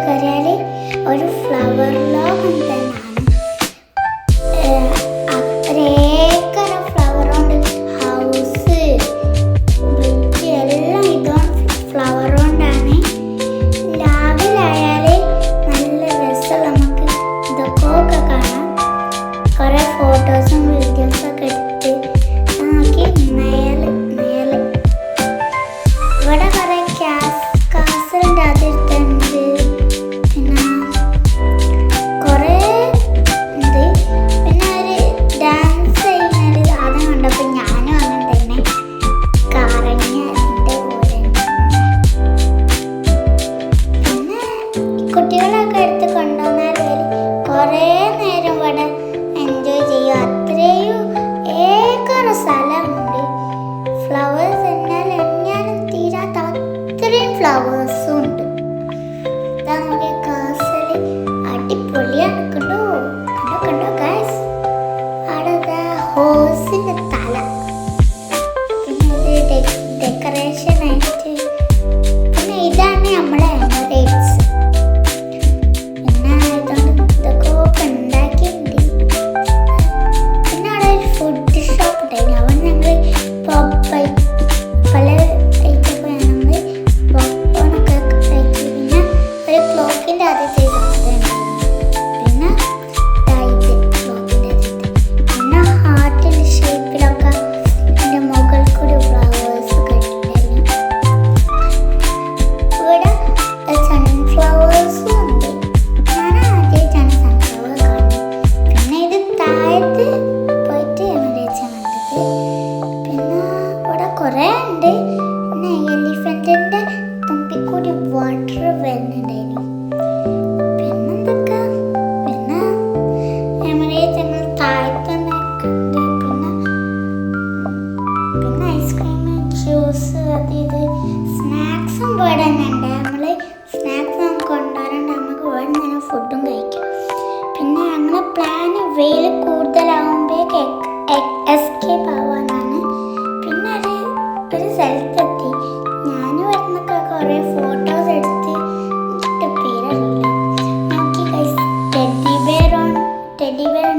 കയറിയാൽ ഒരു ഫ്ലവർ ലോകം തന്നെയാണ്. ഒരേക്കര ഫ്ലവർ കൊണ്ട് ഹൗസ്, ബ്രിഡ്ജ് എല്ലാം ഇതുകൊണ്ട് ഫ്ലവർ കൊണ്ടാണ്. രാവിലെ ആയാൽ നല്ല രസം, നമുക്ക് ഇതൊക്കെ കാണാം. കുറേ ഫോട്ടോസും വീഡിയോസൊക്കെ എടുത്ത് നോക്കി മേലെ ഇവിടെ കുറേ കാസലുണ്ട്, അതിർത്തുണ്ട്. പിന്നെ കുറേ ഉണ്ട്. പിന്നെ ഒരു ഡാൻസ് ചെയ്യുന്നത് അത് കണ്ടപ്പോൾ ഞാനും അങ്ങനെ തന്നെ കറങ്ങി അതിൻ്റെ പോലെ. പിന്നെ കുട്ടികളൊക്കെ എടുത്ത് കൊണ്ടുവന്നാൽ കുറേ നേരം ഇവിടെ എൻജോയ് ചെയ്യും. അത്രയും ഏക്കർ സ്ഥലമുണ്ട്. ഫ്ലവേഴ്സ് എന്നാൽ എങ്ങാനും തീരാത്ത അത്രയും ഫ്ലവേഴ്സും ഉണ്ട്. ഇതാ നോക്കിയ കാസൽ അടിപൊളിയാണ്. കണ്ടോ കണ്ടോ കണ്ടോ ഗൈസ്, അവിടെ ഹോസിന്റെ തല. പിന്നെ ഇത് ഡെക്കറേഷൻ ആയിട്ട്. പിന്നെ ഇതാണ് നമ്മളെ എമിറേറ്റ്സ്. പിന്നെ ഇതുകൊണ്ട് ഇതൊക്കെ ഉണ്ടാക്കിയിട്ടുണ്ട്. പിന്നെ അവിടെ ഒരു ഫുഡ് ഷോപ്പ് ഉണ്ടായിരുന്നു. അവിടെ ഞങ്ങൾ പല ഐറ്റമൊക്കെ ഞങ്ങൾ പോപ്കോണൊക്കെ കഴിച്ചു. പിന്നെ ഒരു ക്ലോക്കിൻ്റെ ആദ്യത്തെ സാധനം. പിന്നെ ഇത് ക്ലോക്കിൻ്റെ ആദ്യത്തെ. പിന്നെ ഹാർട്ടിൻ്റെ ഷേപ്പിലൊക്കെ അതിൻ്റെ മുകളിൽ കൂടി ഫ്ലവേഴ്സ് കെട്ടിട്ടുണ്ടായിരുന്നു. ഇവിടെ സൺഫ്ലവേഴ്സും ഉണ്ട്. ഞാൻ ആദ്യമായിട്ടാണ് സൺഫ്ലവർ കാണുന്നത്. പിന്നെ ഇത് താഴത്ത് പോയിട്ട് എമിറേറ്റ്സാണ് കണ്ടത്. പിന്നെ ഇവിടെ കുറേ ഉണ്ട്. പിന്നെ എലിഫൻറ്റിൻ്റെ തുമ്പിക്കൂടി വാട്ടർ വരുന്നുണ്ടായിരുന്നു. പിന്നെന്തൊക്കെ, പിന്നെ എമിറേറ്റ്സ് ഞങ്ങൾ താഴത്ത് തന്നെ കണ്ട്. പിന്നെ ഐസ്ക്രീം, ജ്യൂസ്, അത് ഇത് സ്നാക്സും ഇവിടെ തന്നെ ഉണ്ട്. നമ്മൾ സ്നാക്സ് നമുക്ക് കൊണ്ടുവരണ്ട, നമുക്ക് ഇവിടെ തന്നെ ഫുഡും കഴിക്കാം. പിന്നെ ഞങ്ങളെ പ്ലാന് വെയിൽ കൂടുതലാവുമ്പോഴേക്ക് എസ്കേപ്പ് ആവാനാണ്. പിന്നെ ഒരു സ്ഥലത്തെത്തി. ഞാൻ വരുന്നൊക്കെ കുറേ ഫോട്ടോസ് എടുത്ത് പേരറിയില്ല നോക്കി. Teddy bear